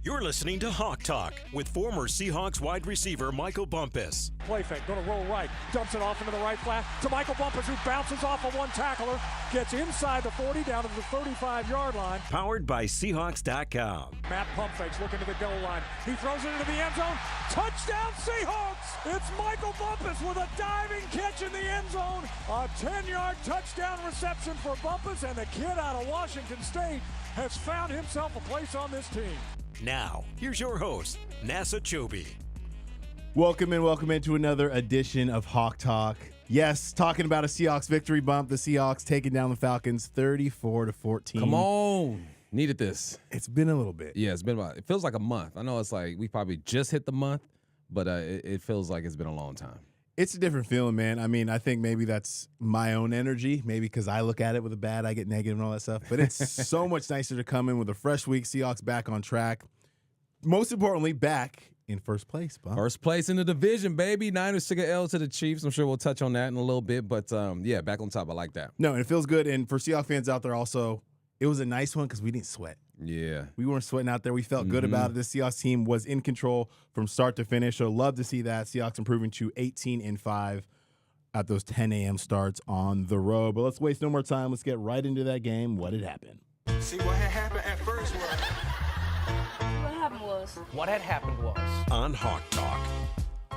You're listening to Hawk Talk with former Seahawks wide receiver Michael Bumpus. Play fake, going to roll right, dumps it off into the right flat to Michael Bumpus, who bounces off of one tackler, gets inside the 40, down to the 35-yard line. Powered by Seahawks.com. Matt pump fakes, looking to the goal line. He throws it into the end zone. Touchdown Seahawks! It's Michael Bumpus with a diving catch in the end zone. A 10-yard touchdown reception for Bumpus, and the kid out of Washington State has found himself a place on this team. Now, here's your host, Nasser Kyobe. Welcome into another edition of Hawk Talk. Yes, talking about a Seahawks victory bump. The Seahawks taking down the Falcons 34-14. Come on. Needed this. It's been a little bit. Yeah, it's been about, it feels like a month. I know it's like we probably just hit the month, but it feels like it's been a long time. It's a different feeling, man. I mean, I think maybe that's my own energy. Maybe because I look at it with a bad, I get negative and all that stuff. But it's so much nicer to come in with a fresh week. Seahawks back on track. Most importantly, back in first place, Bob. First place in the division, baby. Niners took an L to the Chiefs. I'm sure we'll touch on that in a little bit. But, yeah, back on top. I like that. No, and it feels good. And for Seahawks fans out there also, it was a nice one because we didn't sweat. Yeah. We weren't sweating out there. We felt good about it. The Seahawks team was in control from start to finish. So love to see that. Seahawks improving to 18-5 at those 10 a.m. starts on the road. But let's waste no more time. Let's get right into that game. What had happened? See, what had happened at first What had happened was. On Hawk Talk.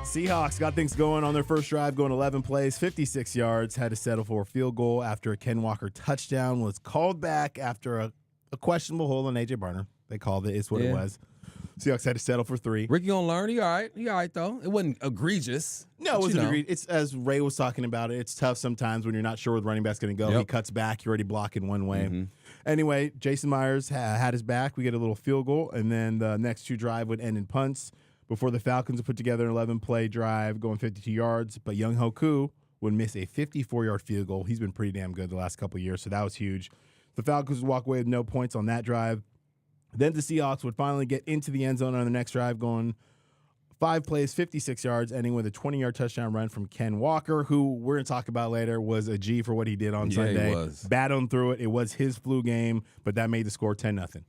Seahawks got things going on their first drive, going 11 plays, 56 yards, had to settle for a field goal after a Ken Walker touchdown was called back after a questionable hold on A.J. Barner. They called it. It's what it was. Seahawks had to settle for 3. Ricky gonna learn. He all right. He all right, though. It wasn't egregious. No, it wasn't egregious. It's, as Ray was talking about it, it's tough sometimes when you're not sure where the running back's going to go. Yep. He cuts back. You're already blocking one way. Anyway, Jason Myers had his back. We get a little field goal, and then the next 2 drive would end in punts before the Falcons would put together an 11-play drive going 52 yards. But Young Hoku would miss a 54-yard field goal. He's been pretty damn good the last couple of years, so that was huge. The Falcons would walk away with no points on that drive. Then the Seahawks would finally get into the end zone on the next drive, going 5 plays, 56 yards, ending with a 20-yard touchdown run from Ken Walker, who we're going to talk about later was a G for what he did on Sunday. He was. Battled through it. It was his flu game, but that made the score 10-0.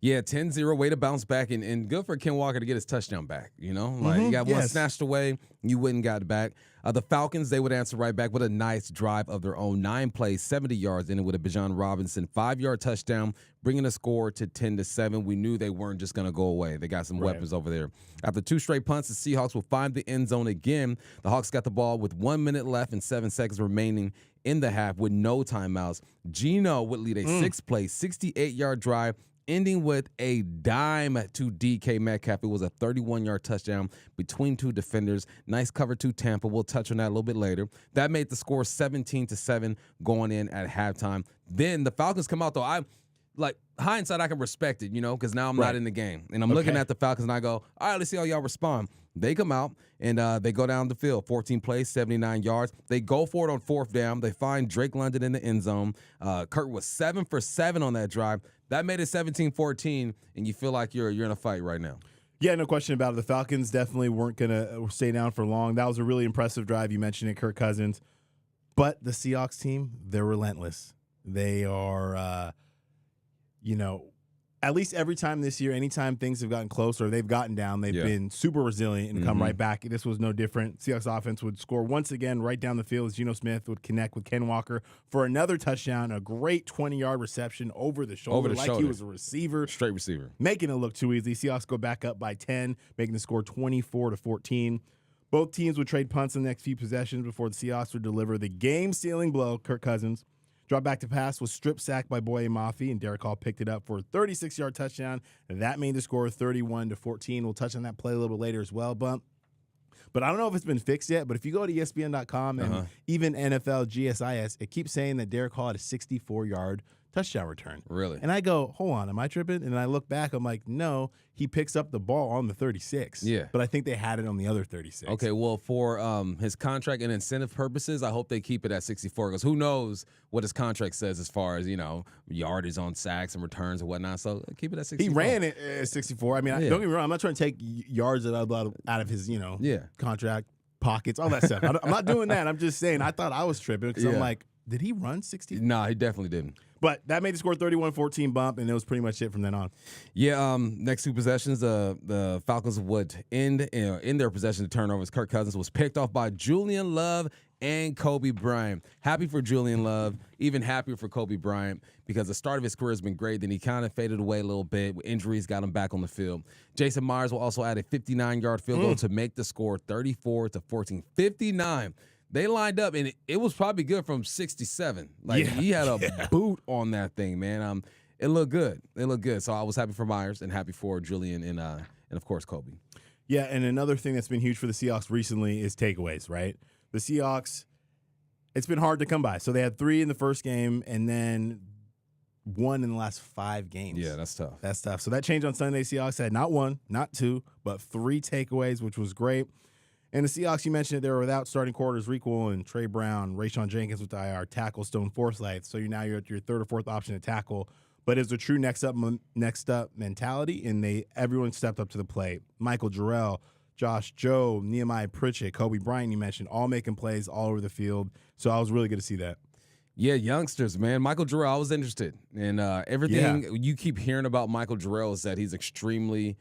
Yeah, 10-0, way to bounce back, and good for Ken Walker to get his touchdown back, you know? Like, you got one snatched away, you wouldn't got it back. The Falcons, they would answer right back with a nice drive of their own. 9 plays, 70 yards, ending with a Bijan Robinson 5-yard touchdown, bringing the score to 10-7. We knew they weren't just going to go away. They got some weapons over there. After 2 straight punts, the Seahawks will find the end zone again. The Hawks got the ball with 1 minute left and 7 seconds remaining in the half with no timeouts. Geno would lead a 6-play, 68-yard drive, ending with a dime to DK Metcalf. It was a 31-yard touchdown between 2 defenders. Nice cover to Tampa. We'll touch on that a little bit later. That made the score 17-7 going in at halftime. Then the Falcons come out, though. Hindsight, I can respect it, you know, because now I'm not in the game. And I'm looking at the Falcons, and I go, all right, let's see how y'all respond. They come out, and they go down the field. 14 plays, 79 yards. They go for it on 4th down. They find Drake London in the end zone. Kurt was 7 for 7 on that drive. That made it 17-14, and you feel like you're in a fight right now. Yeah, no question about it. The Falcons definitely weren't going to stay down for long. That was a really impressive drive. You mentioned it, Kirk Cousins. But the Seahawks team, they're relentless. They are, at least every time this year, anytime things have gotten close or they've gotten down, they've been super resilient and come right back. This was no different. Seahawks offense would score once again right down the field as Geno Smith would connect with Ken Walker for another touchdown, a great 20-yard reception over the shoulder. He was a receiver. Straight receiver. Making it look too easy. Seahawks go back up by 10, making the score 24-14. Both teams would trade punts in the next few possessions before the Seahawks would deliver the game-sealing blow. Kirk Cousins drop back to pass was strip sacked by Boye Mafe, and Derek Hall picked it up for a 36-yard touchdown. And that made the score 31-14. We'll touch on that play a little bit later as well, But I don't know if it's been fixed yet, but if you go to ESPN.com and even NFL GSIS, it keeps saying that Derek Hall had a 64-yard touchdown return. Really? And I go, hold on, am I tripping? And I look back, I'm like, no, he picks up the ball on the 36. Yeah. But I think they had it on the other 36. Okay, well, for his contract and incentive purposes, I hope they keep it at 64 because who knows what his contract says as far as, yardage on sacks and returns and whatnot. So keep it at 64. He ran it at 64. I mean, don't get me wrong. I'm not trying to take yards out of his, contract, pockets, all that stuff. I'm not doing that. I'm just saying I thought I was tripping because I'm like, Did he run 60? Nah, he definitely didn't. But that made the score 31-14 bump, and it was pretty much it from then on. Yeah, next two possessions, the Falcons would end in their possession of turnovers. Kirk Cousins was picked off by Julian Love and Kobe Bryant. Happy for Julian Love, even happier for Kobe Bryant, because the start of his career has been great. Then he kind of faded away a little bit. Injuries got him back on the field. Jason Myers will also add a 59-yard field goal to make the score 34-14. 59. They lined up, and it was probably good from 67. He had a boot on that thing, man. It looked good. It looked good. So I was happy for Myers and happy for Julian and of course, Kobe. Yeah, and another thing that's been huge for the Seahawks recently is takeaways, right? The Seahawks, it's been hard to come by. So they had 3 in the first game and then 1 in the last 5 games. Yeah, that's tough. That's tough. So that changed on Sunday. Seahawks had not 1, not 2, but 3 takeaways, which was great. And the Seahawks, you mentioned it, they were without starting quarters, Reek Woolen, Trey Brown, Rayshawn Jenkins with the IR, tackle Stone Forsythe. So you're at your third or fourth option to tackle. But it's a true next up mentality, and everyone stepped up to the plate. Michael Jarrell, Josh Joe, Nehemiah Pritchett, Kobe Bryant, you mentioned, all making plays all over the field. So I was really good to see that. Yeah, youngsters, man. Michael Jarrell, I was interested. And everything you keep hearing about Michael Jarrell is that he's extremely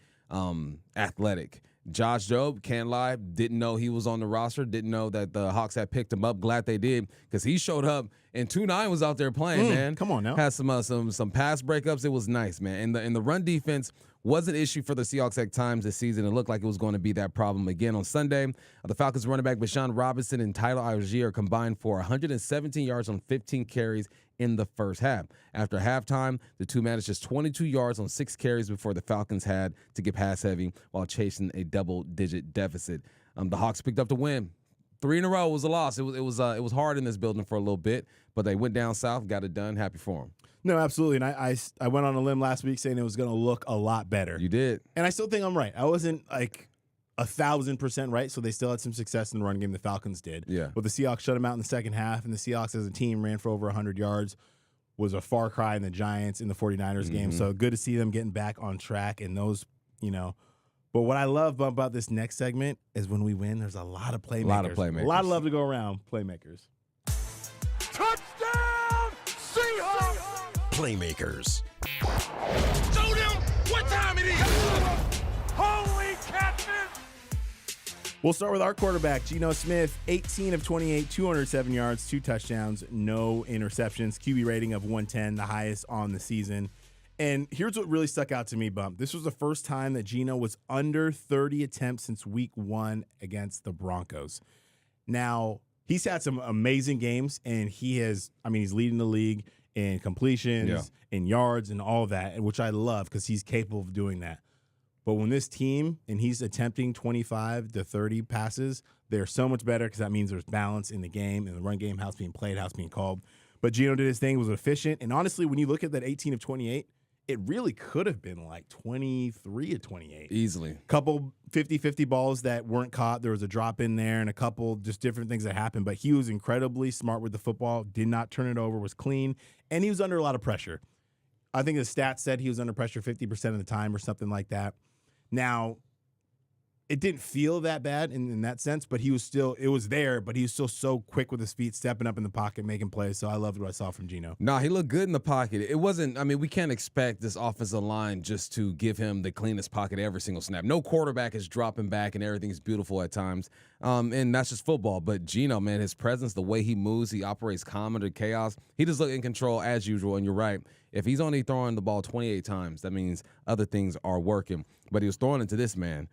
athletic. Josh Jobe, can't lie, didn't know he was on the roster, didn't know that the Hawks had picked him up. Glad they did, because he showed up, and 2-9 was out there playing, man. Come on now. Had some pass breakups. It was nice, man. And the run defense was an issue for the Seahawks at times this season. It looked like it was going to be that problem again on Sunday. The Falcons running back Bashan Robinson and Tyler Algier combined for 117 yards on 15 carries in the first half. After halftime, the two managed just 22 yards on 6 carries before the Falcons had to get pass heavy while chasing a double-digit deficit. The Hawks picked up the win. 3 in a row was a loss. It was hard in this building for a little bit, but they went down south, got it done. Happy for them. No, absolutely. And I went on a limb last week saying it was going to look a lot better. You did. And I still think I'm right. I wasn't like 1,000% right, so they still had some success in the run game. The Falcons did. Yeah. But the Seahawks shut them out in the second half, and the Seahawks as a team ran for over 100 yards. Was a far cry in the Giants in the 49ers game. So good to see them getting back on track and those, But what I love about this next segment is when we win, there's a lot of playmakers. A lot of love to go around. Playmakers. Touchdown, Seahawks! Playmakers. Show them what time it is. Holy catfish! We'll start with our quarterback, Geno Smith, 18 of 28, 207 yards, 2 touchdowns, no interceptions, QB rating of 110, the highest on the season. And here's what really stuck out to me, Bump. This was the first time that Geno was under 30 attempts since week 1 against the Broncos. Now, he's had some amazing games, and he's leading the league in completions, in yards, and all that, which I love because he's capable of doing that. But when this team, and he's attempting 25 to 30 passes, they're so much better because that means there's balance in the game, in the run game, how it's being played, how it's being called. But Geno did his thing, was efficient. And honestly, when you look at that 18 of 28, it really could have been like 23 of 28. Easily. Couple 50-50 balls that weren't caught. There was a drop in there and a couple just different things that happened. But he was incredibly smart with the football, did not turn it over, was clean, and he was under a lot of pressure. I think the stats said he was under pressure 50% of the time or something like that. Now, it didn't feel that bad in that sense, but it was there, but he was still so quick with his feet, stepping up in the pocket, making plays. So I loved what I saw from Geno. No, he looked good in the pocket. It wasn't, we can't expect this offensive line just to give him the cleanest pocket every single snap. No quarterback is dropping back and everything's beautiful at times. And that's just football. But Geno, man, his presence, the way he moves, he operates calm under chaos. He just looked in control as usual. And you're right. If he's only throwing the ball 28 times, that means other things are working. But he was throwing it to this man,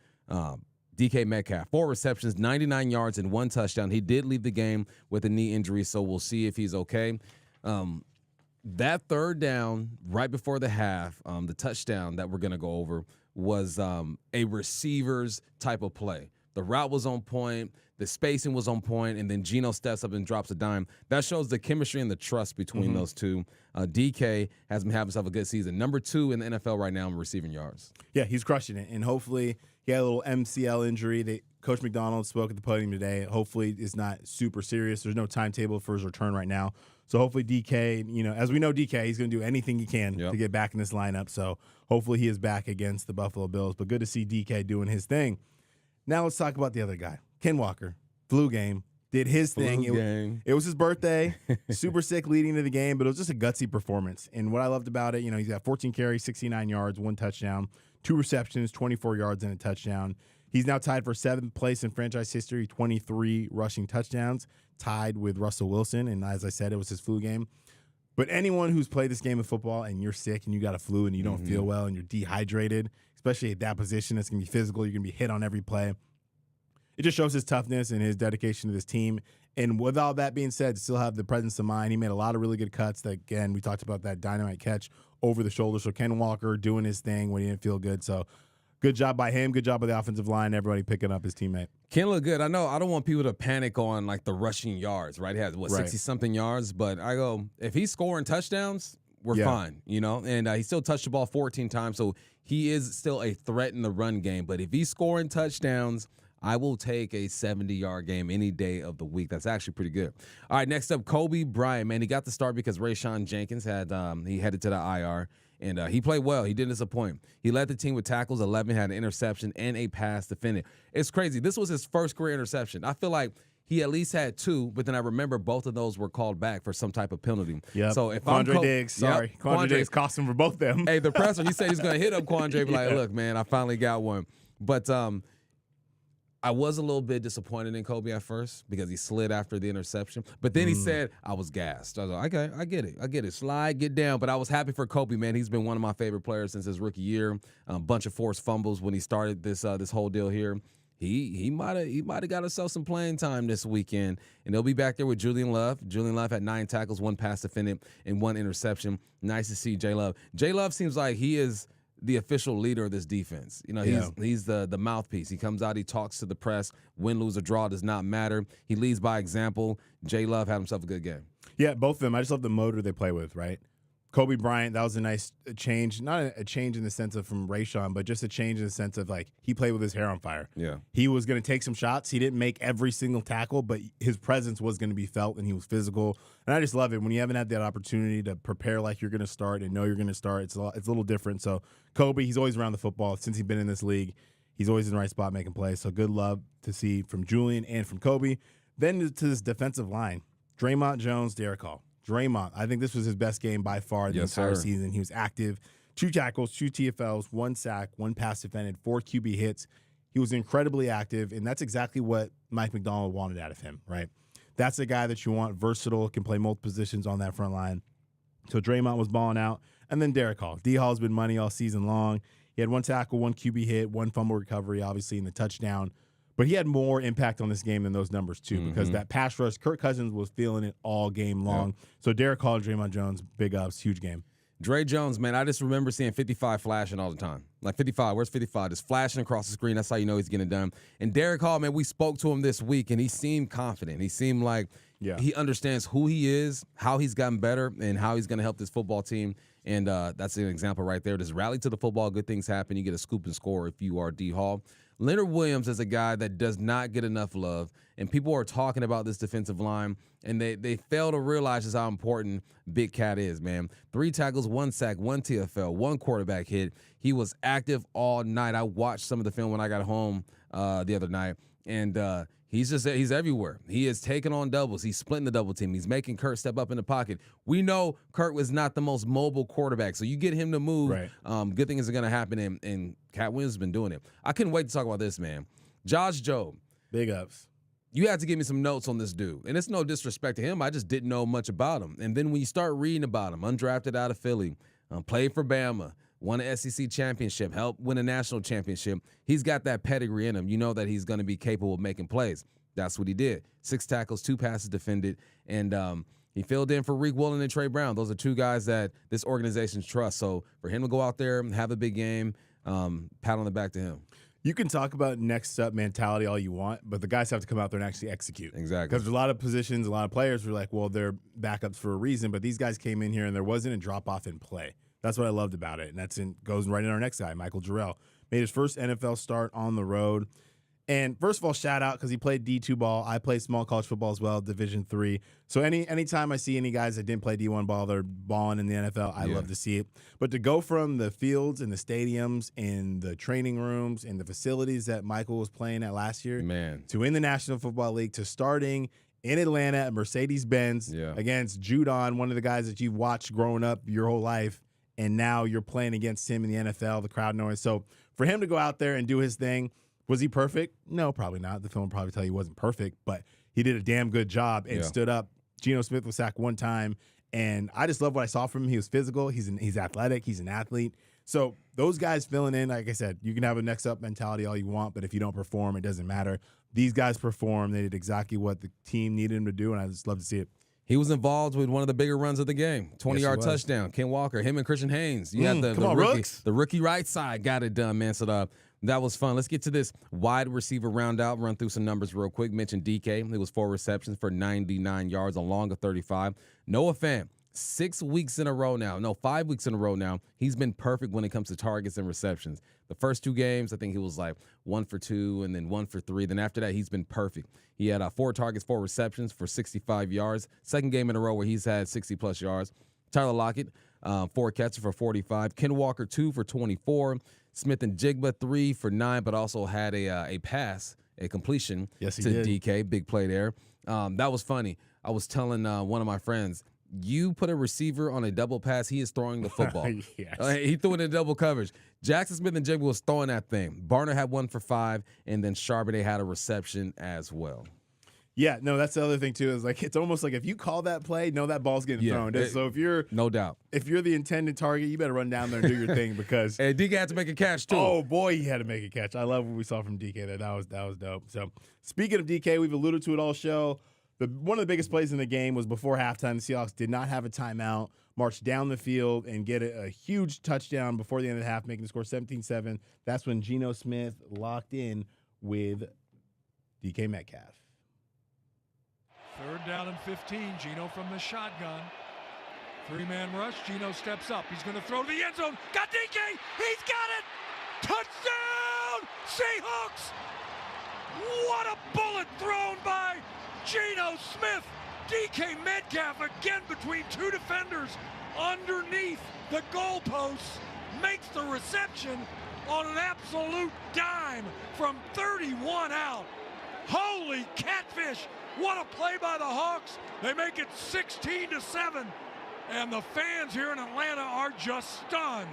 DK Metcalf. 4 receptions, 99 yards, and 1 touchdown. He did leave the game with a knee injury, so we'll see if he's okay. That third down right before the half, the touchdown that we're going to go over, was a receiver's type of play. The route was on point. The spacing was on point, and then Geno steps up and drops a dime. That shows the chemistry and the trust between those two. DK has been having himself a good season. Number 2 in the NFL right now in receiving yards. Yeah, he's crushing it, and hopefully he had a little MCL injury. Coach McDonald spoke at the podium today. Hopefully it's not super serious. There's no timetable for his return right now. So hopefully DK, as we know DK, he's going to do anything he can to get back in this lineup. So hopefully he is back against the Buffalo Bills. But good to see DK doing his thing. Now let's talk about the other guy. Ken Walker, flu game, did his thing. It was his birthday. Super sick leading into the game, but it was just a gutsy performance. And what I loved about it, he's got 14 carries, 69 yards, 1 touchdown, 2 receptions, 24 yards, and a touchdown. He's now tied for 7th place in franchise history, 23 rushing touchdowns, tied with Russell Wilson. And as I said, it was his flu game. But anyone who's played this game of football and you're sick and you got a flu and you don't feel well and you're dehydrated, especially at that position, it's going to be physical. You're going to be hit on every play. It just shows his toughness and his dedication to this team. And with all that being said, still have the presence of mind. He made a lot of really good cuts. That, again, we talked about that dynamite catch over the shoulder. So Ken Walker doing his thing when he didn't feel good. So good job by him. Good job by the offensive line. Everybody picking up his teammate. Ken look good. I know I don't want people to panic on like the rushing yards, right? He has 60-something yards, but I go, if he's scoring touchdowns, we're fine, And he still touched the ball 14 times, so he is still a threat in the run game. But if he's scoring touchdowns, I will take a 70-yard game any day of the week. That's actually pretty good. All right, next up, Kobe Bryant. Man, he got the start because Rayshawn Jenkins he headed to the IR. And he played well. He didn't disappoint. He led the team with tackles, 11, had an interception, and a pass defended. It's crazy. This was his first career interception. I feel like he at least had 2, but then I remember both of those were called back for some type of penalty. Yeah. So if Quandre Diggs, sorry. Quandre Diggs cost him for both of them. Hey, the presser, he said he's going to hit up Quandre, be like, look, man, I finally got one. But I was a little bit disappointed in Kobe at first because he slid after the interception. But then he said, I was gassed. I was like, okay, I get it. Slide, get down. But I was happy for Kobe, man. He's been one of my favorite players since his rookie year. A bunch of forced fumbles when he started this whole deal here. He might have got himself some playing time this weekend. And they'll be back there with Julian Love. Julian Love had 9 tackles, 1 pass defended, and 1 interception. Nice to see J Love. J Love seems like he is the official leader of this defense. He's the mouthpiece. He comes out, he talks to the press. Win, lose, or draw does not matter. He leads by example. J Love had himself a good game. Yeah, both of them. I just love the motor they play with, right? Kobe Bryant, that was a nice change. Not a change in the sense of from Rayshawn, but just a change in the sense of like he played with his hair on fire. Yeah. He was going to take some shots. He didn't make every single tackle, but his presence was going to be felt and he was physical. And I just love it when you haven't had that opportunity to prepare like you're going to start and know you're going to start. It's a little different. So Kobe, he's always around the football. Since he's been in this league, he's always in the right spot making plays. So good love to see from Julian and from Kobe. Then to this defensive line, Draymond Jones, Derek Hall. Draymond, I think this was his best game by far the entire season. He was active, 2 tackles, 2 TFLs, 1 sack, 1 pass defended, 4 QB hits. He was incredibly active, and that's exactly what Mike McDonald wanted out of him, right? That's a guy that you want, versatile, can play multiple positions on that front line. So Draymond was balling out. And then Derek Hall. D-Hall's been money all season long. He had 1 tackle, 1 QB hit, 1 fumble recovery, obviously, in the touchdown. But he had more impact on this game than those numbers, too, because that pass rush, Kirk Cousins was feeling it all game long. Yeah. So Derek Hall, Draymond Jones, big ups, huge game. Dre Jones, man, I just remember seeing 55 flashing all the time. Like 55, where's 55? Just flashing across the screen. That's how you know he's getting it done. And Derek Hall, man, we spoke to him this week, and he seemed confident. He seemed like he understands who he is, how he's gotten better, and how he's going to help this football team. And that's an example right there. Just rally to the football, good things happen. You get a scoop and score if you are D. Hall. Leonard Williams is a guy that does not get enough love, and people are talking about this defensive line, and they fail to realize just how important Big Cat is, man. 3 tackles, 1 sack, 1 TFL, 1 quarterback hit. He was active all night. I watched some of the film when I got home the other night, and he's everywhere. He is taking on doubles. He's splitting the double team. He's making Kurt step up in the pocket. We know Kurt was not the most mobile quarterback, so you get him to move. Right. Good things are going to happen, and Cat Williams has been doing it. I couldn't wait to talk about this, man. Josh Jobe. Big ups. You had to give me some notes on this dude, and it's no disrespect to him. I just didn't know much about him. And then when you start reading about him, undrafted out of Philly, played for Bama, won an SEC championship, helped win a national championship. He's got that pedigree in him. You know that he's going to be capable of making plays. That's what he did. 6 tackles, 2 passes defended, and he filled in for Reek Woolen and Trey Brown. Those are 2 guys that this organization trusts. So for him to go out there and have a big game, pat on the back to him. You can talk about next up mentality all you want, but the guys have to come out there and actually execute. Exactly. Because there's a lot of positions, a lot of players who are like, well, they're backups for a reason, but these guys came in here and there wasn't a drop-off in play. That's what I loved about it, and goes right in our next guy, Michael Jarrell. Made his first NFL start on the road. And first of all, shout out because he played D2 ball. I played small college football as well, Division III. So anytime I see any guys that didn't play D1 ball, they're balling in the NFL, I love to see it. But to go from the fields and the stadiums and the training rooms and the facilities that Michael was playing at last year to in the National Football League to starting in Atlanta at Mercedes Benz against Judon, one of the guys that you've watched growing up your whole life, and now you're playing against him in the NFL, the crowd noise. So for him to go out there and do his thing, was he perfect? No, probably not. The film will probably tell you he wasn't perfect, but he did a damn good job and stood up. Geno Smith was sacked one time, and I just love what I saw from him. He was physical. He's athletic. He's an athlete. So those guys filling in, like I said, you can have a next up mentality all you want, but if you don't perform, it doesn't matter. These guys performed. They did exactly what the team needed them to do, and I just love to see it. He was involved with one of the bigger runs of the game, 20-yard touchdown. Ken Walker, him and Christian Haynes. You had the rookie right side got it done, man. So that was fun. Let's get to this wide receiver roundout. Run through some numbers real quick. Mentioned DK. It was 4 receptions for 99 yards along a 35. Noah Fant, 5 weeks in a row now. He's been perfect when it comes to targets and receptions. The first 2 games, I think he was like 1 for 2 and then 1 for 3. Then after that, he's been perfect. He had 4 targets, 4 receptions for 65 yards. Second game in a row where he's had 60-plus yards. Tyler Lockett, 4 catches for 45. Ken Walker, 2 for 24. Smith and Jigba, 3 for 9, but also had a pass, a completion to DK. Big play there. That was funny. I was telling one of my friends, you put a receiver on a double pass, he is throwing the football. He threw it in double coverage. Jackson Smith and Jigba was throwing that thing. Barner had 1 for 5, and then Charbonnet had a reception as well. Yeah, no, that's the other thing too. Is like it's almost like if you call that play, no, that ball's getting thrown. So if you're if you're the intended target, you better run down there and do your thing because and DK had to make a catch too. Oh boy, he had to make a catch. I love what we saw from DK. That was dope. So speaking of DK, we've alluded to it all show. One of the biggest plays in the game was before halftime. The Seahawks did not have a timeout, marched down the field, and get a huge touchdown before the end of the half, making the score 17-7. That's when Geno Smith locked in with DK Metcalf. 3rd down and 15. Geno from the shotgun. 3-man rush. Geno steps up. He's going to throw to the end zone. Got DK. He's got it. Touchdown, Seahawks. What a bullet thrown by Geno Smith. DK Metcalf again between 2 defenders underneath the goalposts. Makes the reception on an absolute dime from 31 out. Holy catfish. What a play by the Hawks. They make it 16-7. And the fans here in Atlanta are just stunned.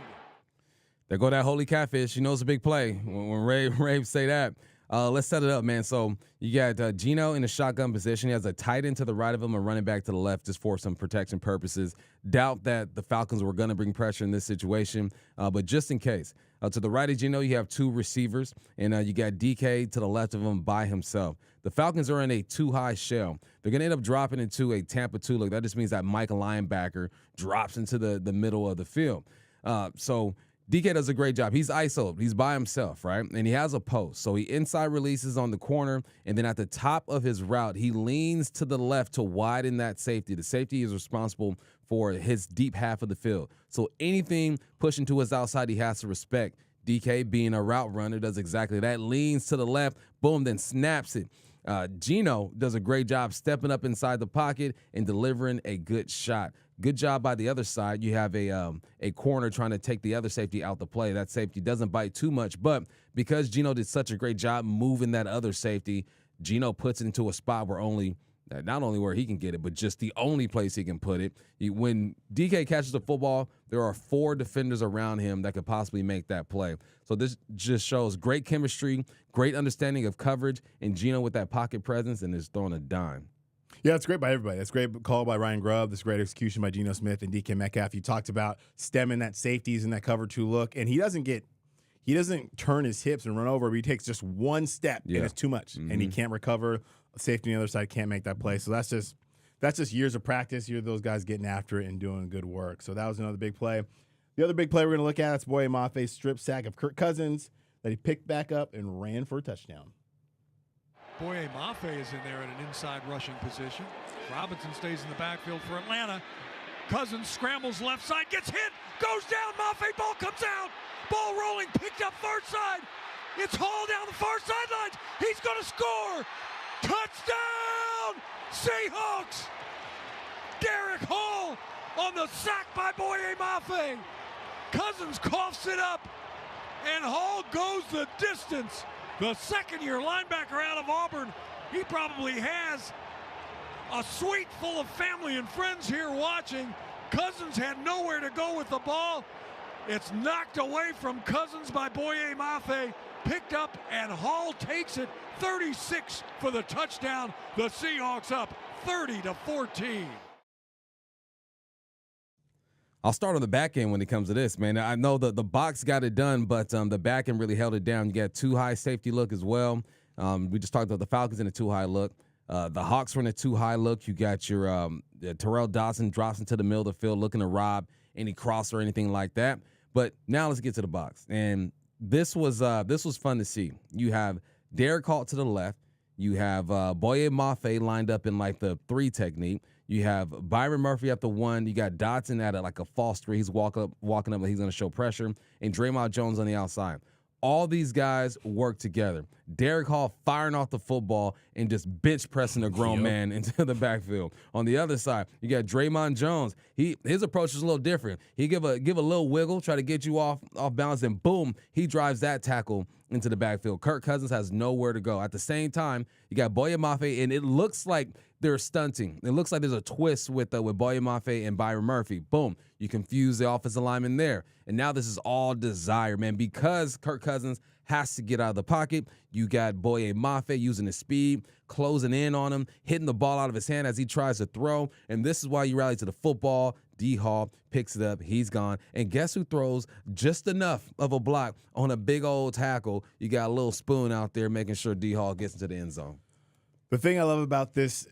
There go that holy catfish. You know it's a big play when Raves say that. Let's set it up, man. So you got Geno in the shotgun position. He has a tight end to the right of him, a running back to the left just for some protection purposes. Doubt that the Falcons were going to bring pressure in this situation, but just in case. To the right of Geno, you have 2 receivers, and you got DK to the left of him by himself. The Falcons are in a 2-high shell. They're going to end up dropping into a Tampa 2 look. That just means that Mike linebacker drops into the middle of the field. So DK does a great job. He's isoed. He's by himself, right? And he has a post. So he inside releases on the corner, and then at the top of his route, he leans to the left to widen that safety. The safety is responsible for his deep half of the field. So anything pushing to his outside, he has to respect. DK, being a route runner, does exactly that. Leans to the left, boom, then snaps it. Geno does a great job stepping up inside the pocket and delivering a good shot. Good job by the other side. You have a corner trying to take the other safety out the play. That safety doesn't bite too much, but because Geno did such a great job moving that other safety, Geno puts it into a spot where not only where he can get it, but just the only place he can put it. When DK catches the football, there are 4 defenders around him that could possibly make that play. So this just shows great chemistry, great understanding of coverage, and Geno with that pocket presence and is throwing a dime. Yeah, it's great by everybody. That's great call by Ryan Grubb. That's great execution by Geno Smith and DK Metcalf. You talked about stemming that safeties in that cover 2 look, and he doesn't turn his hips and run over, but he takes just one step, and it's too much, and he can't recover. Safety on the other side can't make that play. So that's just years of practice. You're those guys getting after it and doing good work. So that was another big play. The other big play we're going to look at is Boye Mafe's strip sack of Kirk Cousins that he picked back up and ran for a touchdown. Boye Mafe is in there in an inside rushing position. Robinson stays in the backfield for Atlanta. Cousins scrambles left side, gets hit, goes down, Mafe, ball comes out. Ball rolling, picked up far side. It's Hall down the far sidelines. He's going to score. Touchdown, Seahawks. Derek Hall on the sack by Boye Mafe. Cousins coughs it up, and Hall goes the distance. The second-year linebacker out of Auburn. He probably has a suite full of family and friends here watching. Cousins had nowhere to go with the ball. It's knocked away from Cousins by Boye Mafe, picked up, and Hall takes it 36 for the touchdown. The Seahawks up 30-14. I'll start on the back end when it comes to this, man. I know the box got it done, but the back end really held it down. You got too high safety look as well. We just talked about the Falcons in a too high look. The Hawks were in a too high look. You got your Terrell Dodson drops into the middle of the field looking to rob any cross or anything like that. But now let's get to the box. And this was fun to see. You have Derek Hall to the left. You have Boye Mafe lined up in like the 3 technique. You have Byron Murphy at the 1. You got Dodson at like a false 3. He's walking up, and he's going to show pressure. And Draymond Jones on the outside. All these guys work together. Derek Hall firing off the football and just bench pressing a grown man into the backfield. On the other side, you got Draymond Jones. His approach is a little different. He give a little wiggle, try to get you off balance, and boom, he drives that tackle into the backfield. Kirk Cousins has nowhere to go. At the same time, you got Boye Mafe, and it looks like they're stunting. It looks like there's a twist with Boye Mafe and Byron Murphy. Boom, you confuse the offensive lineman there. And now this is all desire, man, because Kirk Cousins has to get out of the pocket. You got Boye Mafe using his speed, closing in on him, hitting the ball out of his hand as he tries to throw. And this is why you rally to the football. D. Hall picks it up. He's gone. And guess who throws just enough of a block on a big old tackle? You got a little spoon out there making sure D. Hall gets into the end zone. The thing I love about this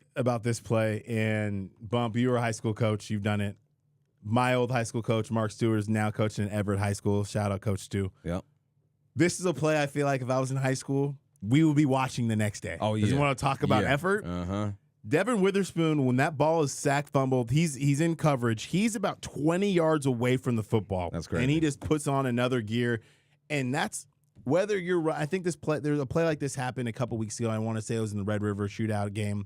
play, and Bump, you were a high school coach. You've done it. My old high school coach, Mark Stewart, is now coaching at Everett High School. Shout out, Coach Stu. Yep. This is a play I feel like if I was in high school, we would be watching the next day. Oh, yeah. Because you want to talk about effort? Uh-huh. Devin Witherspoon, when that ball is sack fumbled, he's in coverage. He's about 20 yards away from the football. That's great. And he just puts on another gear. And that's whether you're right. I think there's a play like this happened a couple weeks ago. I want to say it was in the Red River shootout game.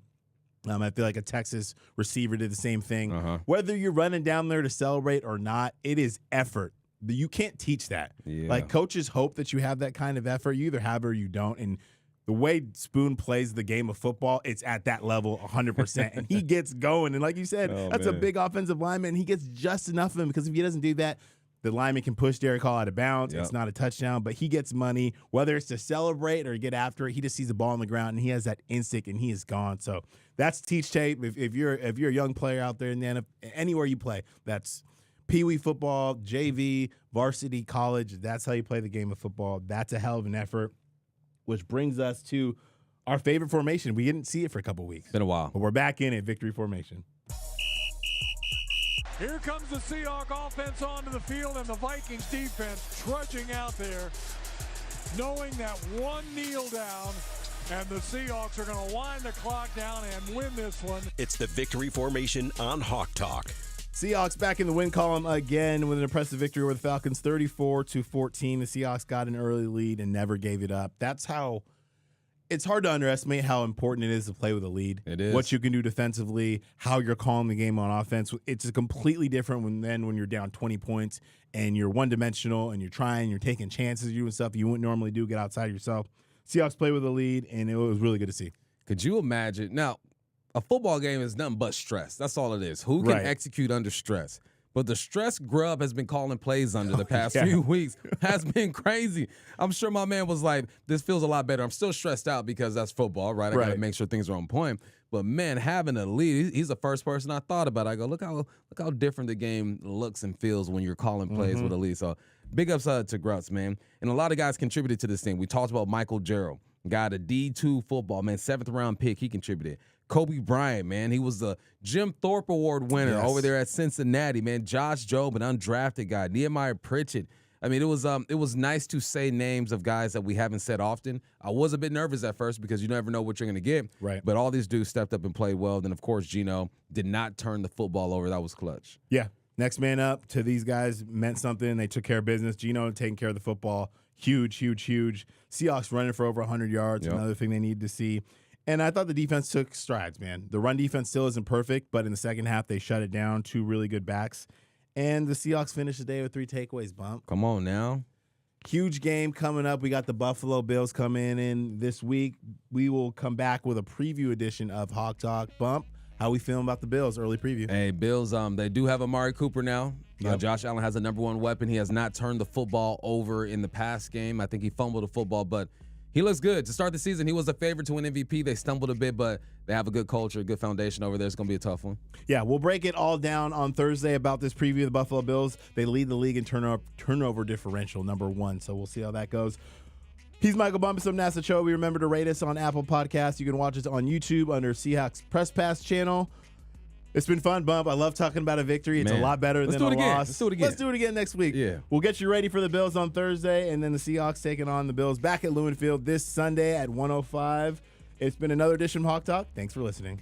I feel like a Texas receiver did the same thing. Uh-huh. Whether you're running down there to celebrate or not, it is effort. You can't teach that. Yeah. Like, coaches hope that you have that kind of effort. You either have it or you don't. And the way Spoon plays the game of football, it's at that level 100%. And he gets going. And like you said, that's a big offensive lineman. And he gets just enough of him, because if he doesn't do that, the lineman can push Derek Hall out of bounds. Yep. It's not a touchdown, but he gets money. Whether it's to celebrate or get after it, he just sees the ball on the ground, and he has that instinct, and he is gone. So that's teach tape. If you're a young player out there in the NFL, anywhere you play, that's Pee-wee football, JV, varsity, college. That's how you play the game of football. That's a hell of an effort, which brings us to our favorite formation. We didn't see it for a couple weeks. Been a while. But we're back in it, victory formation. Here comes the Seahawks offense onto the field, and the Vikings defense trudging out there, knowing that one kneel down, and the Seahawks are going to wind the clock down and win this one. It's the victory formation on Hawk Talk. Seahawks back in the win column again with an impressive victory over the Falcons, 34-14. The Seahawks got an early lead and never gave it up. That's how it's hard to underestimate how important it is to play with a lead. It is. What you can do defensively, how you're calling the game on offense. It's completely different when you're down 20 points and you're one-dimensional and you're taking chances, you're doing stuff you wouldn't normally do, get outside yourself. Seahawks play with a lead, and it was really good to see. Could you imagine? Now, a football game is nothing but stress. That's all it is. Who can execute under stress? But the stress Grubb has been calling plays under the past few weeks has been crazy. I'm sure my man was like, this feels a lot better. I'm still stressed out because that's football, right? I got to make sure things are on point. But, man, having a lead, he's the first person I thought about. I go, look how different the game looks and feels when you're calling plays with a lead. So, big ups to Grutz, man. And a lot of guys contributed to this thing. We talked about Michael Jarrell, got a D2 football, man, 7th-round pick. He contributed. Kobe Bryant, man, he was the Jim Thorpe Award winner over there at Cincinnati, man. Josh Jobe, an undrafted guy. Nehemiah Pritchett. I mean, it was nice to say names of guys that we haven't said often. I was a bit nervous at first because you never know what you're going to get. Right. But all these dudes stepped up and played well. Then, of course, Geno did not turn the football over. That was clutch. Yeah. Next man up to these guys meant something. They took care of business. Geno taking care of the football. Huge, huge, huge. Seahawks running for over 100 yards. Yep. Another thing they need to see. And I thought the defense took strides, man. The run defense still isn't perfect, but in the second half, they shut it down. 2 really good backs. And the Seahawks finished the day with 3 takeaways, Bump. Come on now. Huge game coming up. We got the Buffalo Bills coming in this week. We will come back with a preview edition of Hawk Talk. Bump, how we feeling about the Bills? Early preview. Hey, Bills, they do have Amari Cooper now. Yep. Josh Allen has the number 1 weapon. He has not turned the football over in the past game. I think he fumbled the football, but he looks good. To start the season, he was a favorite to win MVP. They stumbled a bit, but they have a good culture, a good foundation over there. It's going to be a tough one. Yeah, we'll break it all down on Thursday about this preview of the Buffalo Bills. They lead the league in turnover differential, number 1, so we'll see how that goes. He's Michael Bumpus of Nasser Kyobe. Remember to rate us on Apple Podcasts. You can watch us on YouTube under Seahawks Press Pass channel. It's been fun, Bump. I love talking about a victory. It's a lot better than a loss. Let's do it again. Let's do it again next week. Yeah. We'll get you ready for the Bills on Thursday, and then the Seahawks taking on the Bills back at Lewin Field this Sunday at 1:05. It's been another edition of Hawk Talk. Thanks for listening.